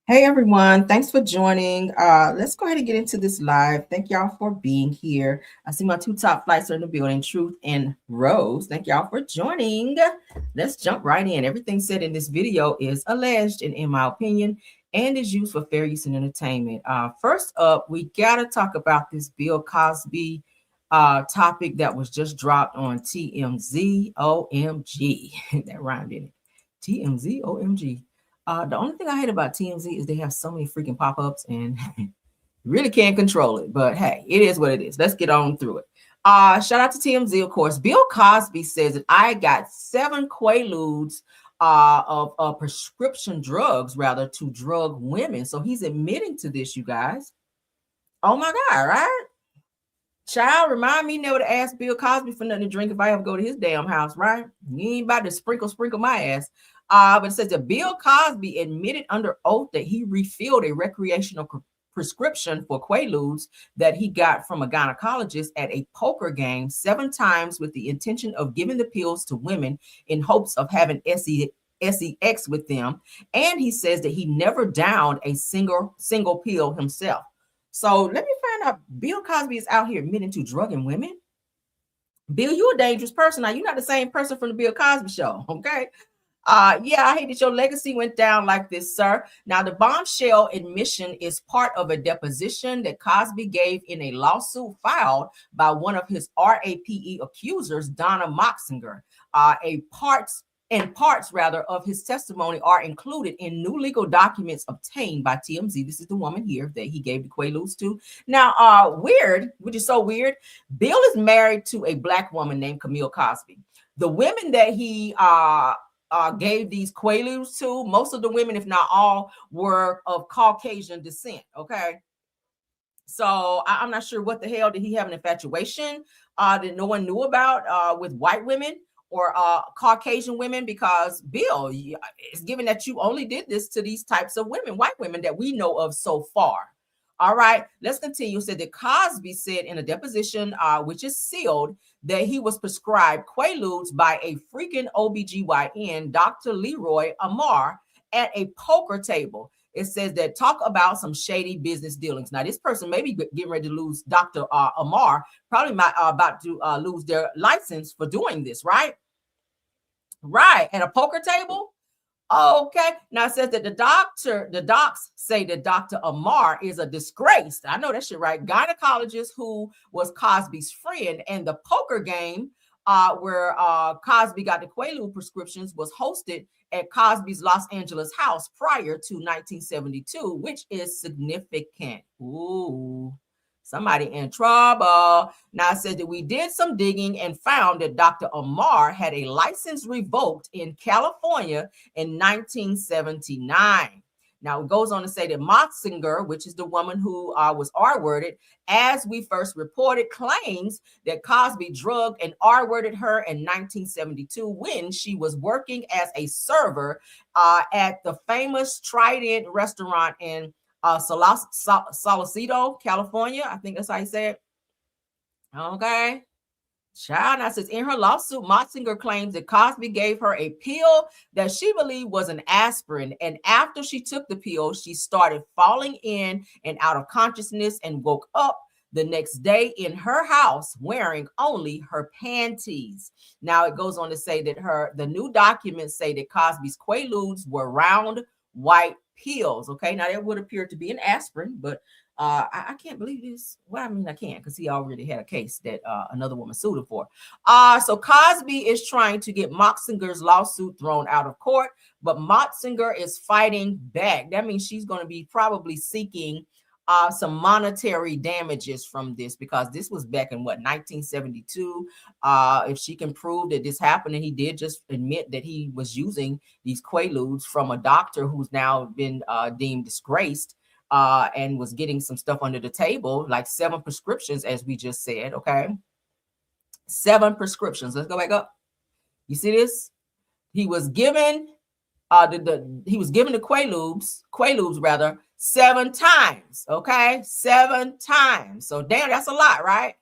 Hey everyone, thanks for joining. Let's go ahead and get into this live. Thank y'all for being here. I see my two top flights are in the building, Truth and Rose. Thank y'all for joining. Let's jump right in. Everything said in this video is alleged and in my opinion, and is used for fair use and entertainment. First up, we gotta talk about this Bill Cosby topic that was just dropped on TMZ. OMG. That rhymed in it. TMZ, OMG. The only thing I hate about TMZ is they have so many freaking pop-ups and you really can't control it. But hey, it is what it is. Let's get on through it. Shout out to TMZ, of course. Bill Cosby says that I got 7 quaaludes of prescription drugs, rather, to drug women. So he's admitting to this, you guys. Oh my God, right? Child, remind me never to ask Bill Cosby for nothing to drink if I ever go to his damn house, right? You ain't about to sprinkle my ass. But it says that Bill Cosby admitted under oath that he refilled a recreational prescription for quaaludes that he got from a gynecologist at a poker game 7 times with the intention of giving the pills to women in hopes of having sex with them. And he says that he never downed a single pill himself. So let me find out. Bill Cosby is out here admitting to drugging women. Bill, you're a dangerous person. Now, you're not the same person from the Bill Cosby show, okay? Yeah, I hate that your legacy went down like this, sir. Now, the bombshell admission is part of a deposition that Cosby gave in a lawsuit filed by one of his RAPE accusers, Donna Moxinger. Parts of his testimony are included in new legal documents obtained by TMZ. This is the woman here that he gave the quaaludes to. Now, weird, which is so weird. Bill is married to a black woman named Camille Cosby. The women that he gave these quaaludes to, most of the women, if not all, were of Caucasian descent. Okay. So I'm not sure what the hell did he have an infatuation that no one knew about with white women or Caucasian women, because Bill, it's given that you only did this to these types of women, white women that we know of so far. All right, let's continue. Said that Cosby said in a deposition, which is sealed, that he was prescribed quaaludes by a freaking OBGYN, Dr. Leroy Amar, at a poker table. It says that talk about some shady business dealings. Now, this person may be getting ready to lose Dr. Amar, probably about to lose their license for doing this, right? Right, at a poker table? Okay. Now it says that the docs say that Dr. Amar is a disgrace. I know that shit, right? Gynecologist who was Cosby's friend, and the poker game where Cosby got the quaalude prescriptions was hosted at Cosby's Los Angeles house prior to 1972, which is significant. Ooh. Somebody in trouble. Now, it said that we did some digging and found that Dr. Amar had a license revoked in California in 1979. Now, it goes on to say that Moxinger, which is the woman who was R-worded, as we first reported, claims that Cosby drugged and R-worded her in 1972 when she was working as a server at the famous Trident restaurant in Sausalito, California. I think that's how you say it. Okay. Child, now says in her lawsuit, Moxinger claims that Cosby gave her a pill that she believed was an aspirin. And after she took the pill, she started falling in and out of consciousness and woke up the next day in her house wearing only her panties. Now it goes on to say that the new documents say that Cosby's quaaludes were round white pills. Okay, now that would appear to be an aspirin, but I can't believe this. Well, I mean, I can't, because he already had a case that another woman sued him for. So Cosby is trying to get Moxinger's lawsuit thrown out of court, but Moxinger is fighting back. That means she's going to be probably seeking some monetary damages from this, because this was back in 1972. If she can prove that this happened, and he did just admit that he was using these quaaludes from a doctor who's now been deemed disgraced, and was getting some stuff under the table, like 7 prescriptions, as we just said. Okay, 7 prescriptions. Let's go back up. You see this? He was given the quaaludes rather 7 times. Okay, 7 times. So damn, that's a lot, right?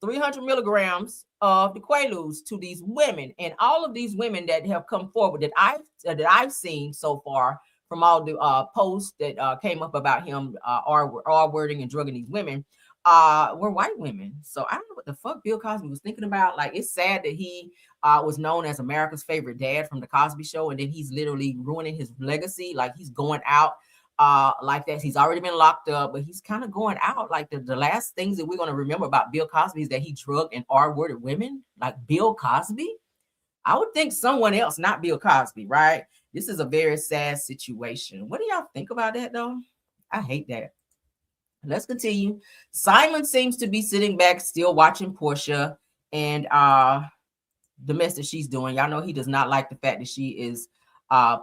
300 milligrams of the quaaludes to these women, and all of these women that have come forward that I've seen so far from all the posts that came up about him R-wording and drugging these women were white women. So I don't know what the fuck Bill Cosby was thinking about. Like, it's sad that he was known as America's favorite dad from the Cosby Show, and then he's literally ruining his legacy. Like, he's going out like that. He's already been locked up, but he's kind of going out like the last things that we're going to remember about Bill Cosby is that he drugged and R-worded women. Like Bill Cosby, I would think someone else, not Bill Cosby, right? This is a very sad situation. What do y'all think about that, though? I hate that. Let's continue. Simon seems to be sitting back, still watching Portia and the mess that she's doing. Y'all know he does not like the fact that she is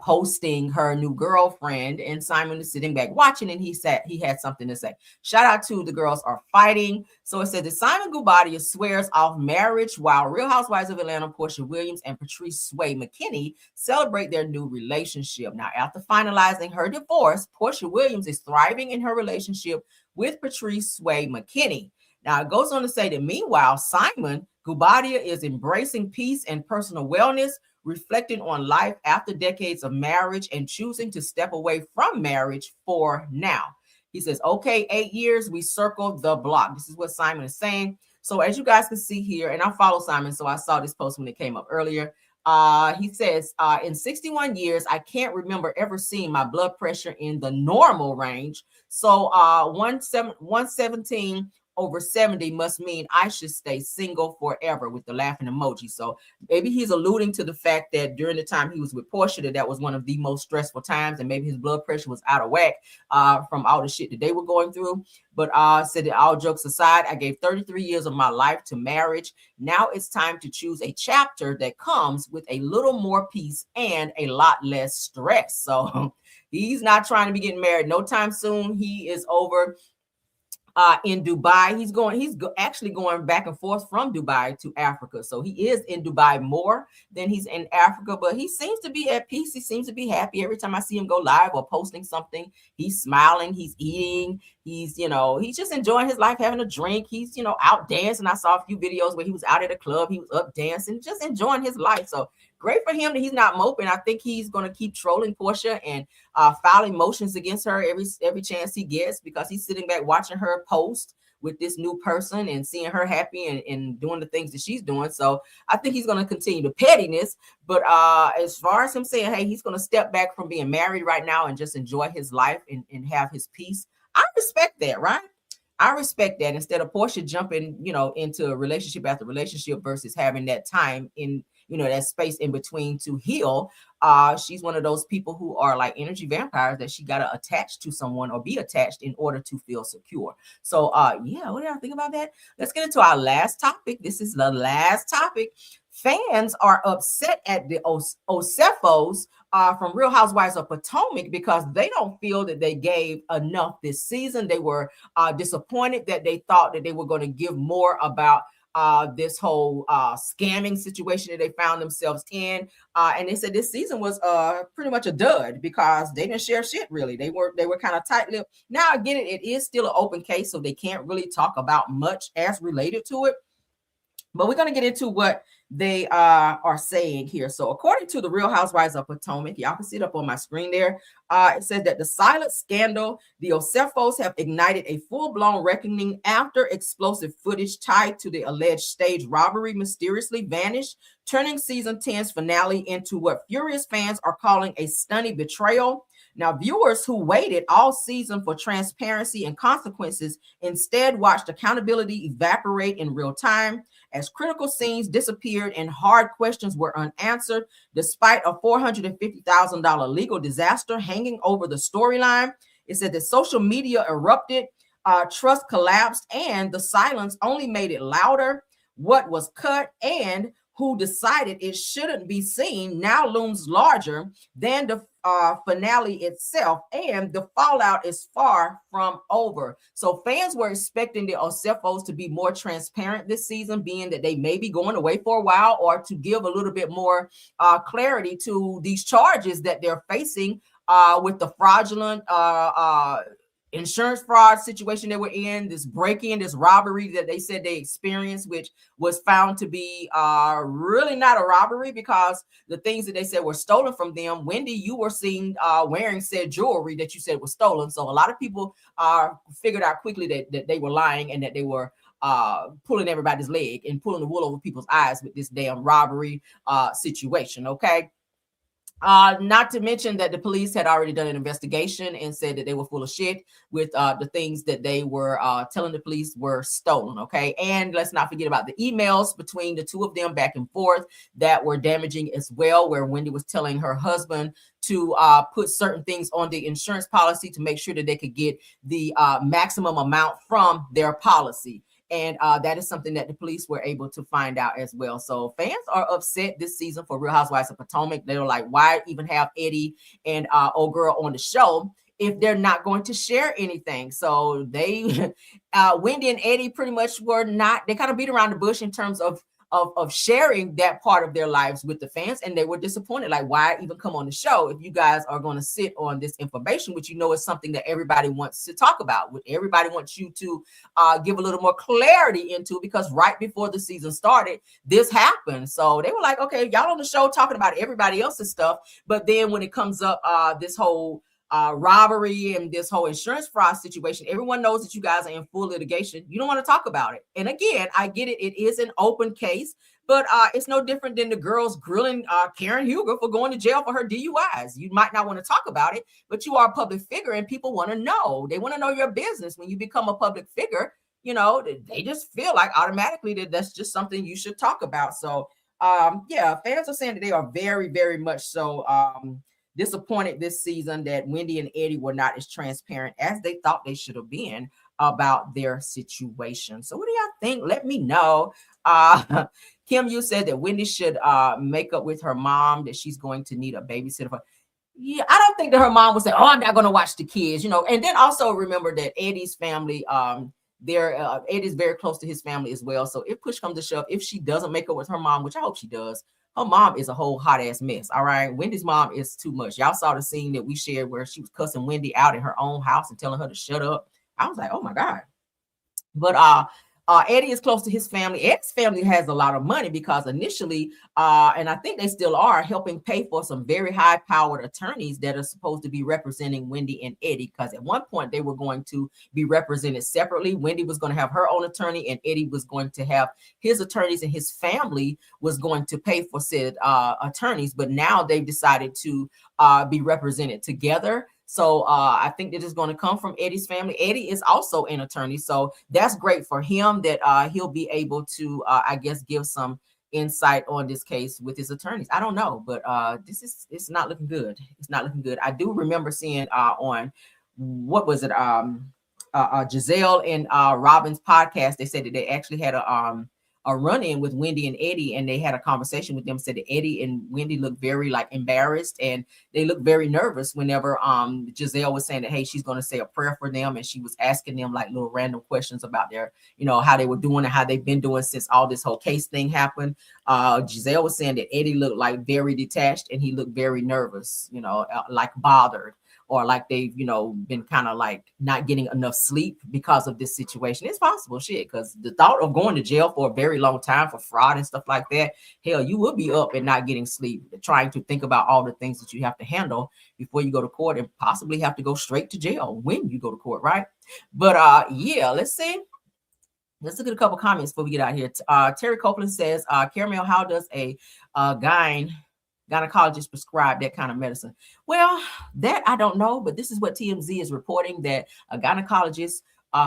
posting her new girlfriend, and Simon is sitting back watching, and he had something to say. Shout out to The Girls Are Fighting. So it says that Simon Goubadia swears off marriage while Real Housewives of Atlanta Portia Williams and Patrice Sway McKinney celebrate their new relationship. Now, after finalizing her divorce, Portia Williams is thriving in her relationship with Patrice Sway McKinney. Now, it goes on to say that meanwhile, Simon Goubadia is embracing peace and personal wellness, reflecting on life after decades of marriage and choosing to step away from marriage for now. He says, okay, 8 years, we circled the block. This is what Simon is saying. So as you guys can see here, and I follow Simon, so I saw this post when it came up earlier. He says, in 61 years, I can't remember ever seeing my blood pressure in the normal range. So 117 over 70 must mean I should stay single forever, with the laughing emoji. So maybe he's alluding to the fact that during the time he was with Portia, that was one of the most stressful times, and maybe his blood pressure was out of whack from all the shit that they were going through. But said that all jokes aside, I gave 33 years of my life to marriage. Now it's time to choose a chapter that comes with a little more peace and a lot less stress. So he's not trying to be getting married no time soon. He is over in Dubai. He's actually going back and forth from Dubai to Africa. So he is in Dubai more than he's in Africa, but he seems to be at peace. He seems to be happy. Every time I see him go live or posting something, he's smiling, he's eating, he's just enjoying his life, having a drink. He's, out dancing. I saw a few videos where he was out at a club. He was up dancing, just enjoying his life. So great for him that he's not moping. I think he's going to keep trolling Portia and filing motions against her every chance he gets, because he's sitting back watching her post with this new person and seeing her happy and doing the things that she's doing. So I think he's going to continue the pettiness. But as far as him saying, hey, he's going to step back from being married right now and just enjoy his life and have his peace, I respect that, right? I respect that, instead of Portia jumping, into a relationship after relationship versus having that time in, that space in between to heal. She's one of those people who are like energy vampires, that she got to attach to someone or be attached in order to feel secure. So yeah, what do y'all think about that? Let's get into our last topic. This is the last topic. Fans are upset at the Osefo'S from Real Housewives of Potomac because they don't feel that they gave enough this season. They were disappointed that they thought that they were going to give more about this whole scamming situation that they found themselves in, and they said this season was pretty much a dud because they didn't share shit really. They were kind of tight-lipped. Now I get it, it is still an open case, so they can't really talk about much as related to it. But we're going to get into what they are saying here. So according to the Real Housewives of Potomac, y'all can see it up on my screen there. It says that the silent scandal, the Osefo'S have ignited a full-blown reckoning after explosive footage tied to the alleged stage robbery mysteriously vanished, turning season 10's finale into what furious fans are calling a stunning betrayal. Now, viewers who waited all season for transparency and consequences instead watched accountability evaporate in real time as critical scenes disappeared and hard questions were unanswered, despite a $450,000 legal disaster hanging over the storyline. It said that social media erupted, trust collapsed, and the silence only made it louder. What was cut and who decided it shouldn't be seen now looms larger than the finale itself, and the fallout is far from over. So fans were expecting the Osefo'S to be more transparent this season, being that they may be going away for a while, or to give a little bit more clarity to these charges that they're facing with the fraudulent insurance fraud situation they were in, this break-in, this robbery that they said they experienced, which was found to be really not a robbery because the things that they said were stolen from them. Wendy, you were seen wearing said jewelry that you said was stolen. So a lot of people figured out quickly that they were lying and that they were pulling everybody's leg and pulling the wool over people's eyes with this damn robbery situation. Okay. Not to mention that the police had already done an investigation and said that they were full of shit with the things that they were telling the police were stolen. Okay. And let's not forget about the emails between the two of them back and forth that were damaging as well, where Wendy was telling her husband to put certain things on the insurance policy to make sure that they could get the maximum amount from their policy. And that is something that the police were able to find out as well. So fans are upset this season for Real Housewives of Potomac. They were like, why even have Eddie and old girl on the show if they're not going to share anything? So they, Wendy and Eddie pretty much were not, they kind of beat around the bush in terms of sharing that part of their lives with the fans, and they were disappointed. Like, why even come on the show if you guys are going to sit on this information, which you know is something that everybody wants to talk about, what everybody wants you to give a little more clarity into, because right before the season started, this happened. So they were like, okay, y'all on the show talking about everybody else's stuff, but then when it comes up, this whole robbery and this whole insurance fraud situation, everyone knows that you guys are in full litigation. You don't want to talk about it. And again, I get it. It is an open case, but it's no different than the girls grilling Karen Huger for going to jail for her DUIs. You might not want to talk about it, but you are a public figure and people want to know. They want to know your business. When you become a public figure, you know, they just feel like automatically that that's just something you should talk about. So yeah, fans are saying that they are very, very much so disappointed this season that Wendy and Eddie were not as transparent as they thought they should have been about their situation. So what do y'all think? Let me know. Kim, you said that Wendy should make up with her mom that she's going to need a babysitter for. Yeah, I don't think that her mom would say, oh, I'm not going to watch the kids, you know. And then also remember that Eddie's family, Eddie's very close to his family as well. So if push comes to shove, if she doesn't make up with her mom, which I hope she does, her mom is a whole hot ass mess. All right. Wendy's mom is too much. Y'all saw the scene that we shared where she was cussing Wendy out in her own house and telling her to shut up. I was like, oh my God. But Eddie is close to his family. Eddie's family has a lot of money because initially, and I think they still are, helping pay for some very high-powered attorneys that are supposed to be representing Wendy and Eddie, because at one point they were going to be represented separately. Wendy was going to have her own attorney and Eddie was going to have his attorneys, and his family was going to pay for said attorneys. But now they've decided to be represented together. So I think that is going to come from Eddie's family. Eddie is also an attorney, so that's great for him that he'll be able to, I guess, give some insight on this case with his attorneys. I don't know, but it's not looking good. It's not looking good. I do remember seeing on what was it, Giselle and Robin's podcast. They said that they actually had a run-in with Wendy and Eddie, and they had a conversation with them. Said that Eddie and Wendy looked very like embarrassed, and they looked very nervous whenever Giselle was saying that, hey, she's going to say a prayer for them, and she was asking them like little random questions about their, you know, how they were doing and how they've been doing since all this whole case thing happened. Giselle was saying that Eddie looked like very detached, and he looked very nervous, you know, like bothered, or like they've, you know, been kind of like not getting enough sleep because of this situation. It's possible shit, because the thought of going to jail for a very long time for fraud and stuff like that, hell, you will be up and not getting sleep, trying to think about all the things that you have to handle before you go to court, and possibly have to go straight to jail when you go to court, right? But yeah, let's see. Let's look at a couple comments before we get out here. Terry Copeland says, Caramel, how does a gynecologist prescribe that kind of medicine? Well, that I don't know, but this is what TMZ is reporting, that a gynecologist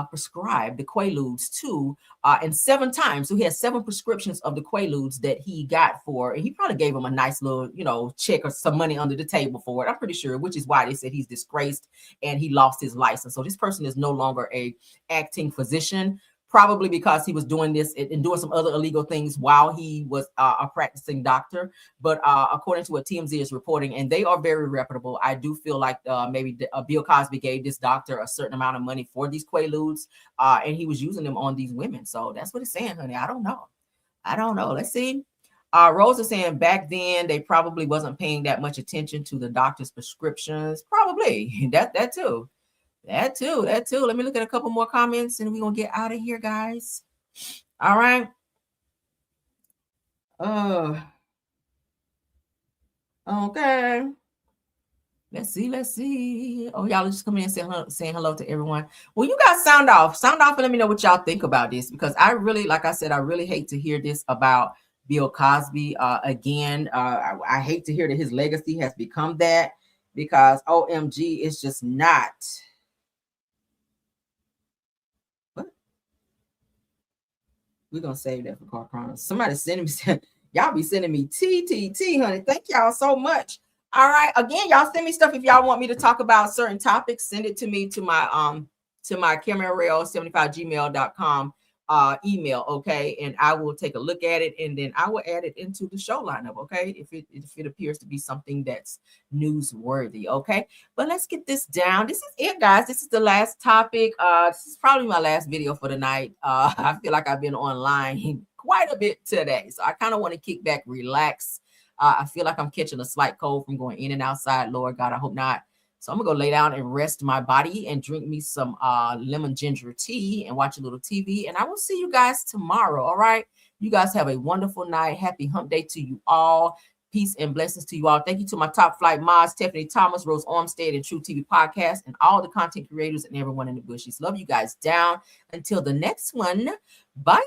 prescribed the Quaaludes to, and 7 times. So he has 7 prescriptions of the Quaaludes that he got for, and he probably gave him a nice little, you know, check or some money under the table for it. I'm pretty sure, which is why they said he's disgraced and he lost his license. So this person is no longer a acting physician, probably because he was doing this and doing some other illegal things while he was a practicing doctor. But according to what TMZ is reporting, and they are very reputable, I do feel like maybe Bill Cosby gave this doctor a certain amount of money for these Quaaludes, and he was using them on these women. So that's what it's saying, honey. I don't know. Let's see. Rose is saying back then they probably wasn't paying that much attention to the doctor's prescriptions. Probably that too. That too. Let me look at a couple more comments and we're gonna get out of here, guys. All right. Okay. Let's see. Oh, y'all are just coming in saying hello to everyone. Well, you guys sound off and let me know what y'all think about this, because I really, like I said, I really hate to hear this about Bill Cosby again. I hate to hear that his legacy has become that, because OMG, it's just not. What? We're gonna save that for Car Chronicles. Somebody sending me y'all be sending me TTT, honey. Thank y'all so much. All right. Again, y'all send me stuff if y'all want me to talk about certain topics. Send it to me to my camerarail75gmail.com email, okay? And I will take a look at it and then I will add it into the show lineup, okay? If it appears to be something that's newsworthy, okay? But let's get this down. This is it, guys. This is the last topic. This is probably my last video for the night. I feel like I've been online quite a bit today, so I kind of want to kick back, relax. I feel like I'm catching a slight cold from going in and outside. Lord God, I hope not. So I'm gonna go lay down and rest my body and drink me some lemon ginger tea and watch a little TV. And I will see you guys tomorrow. All right. You guys have a wonderful night. Happy hump day to you all. Peace and blessings to you all. Thank you to my top flight mods, Stephanie Thomas, Rose Armstead, and True TV Podcast, and all the content creators and everyone in the bushes. Love you guys down. Until the next one. Bye.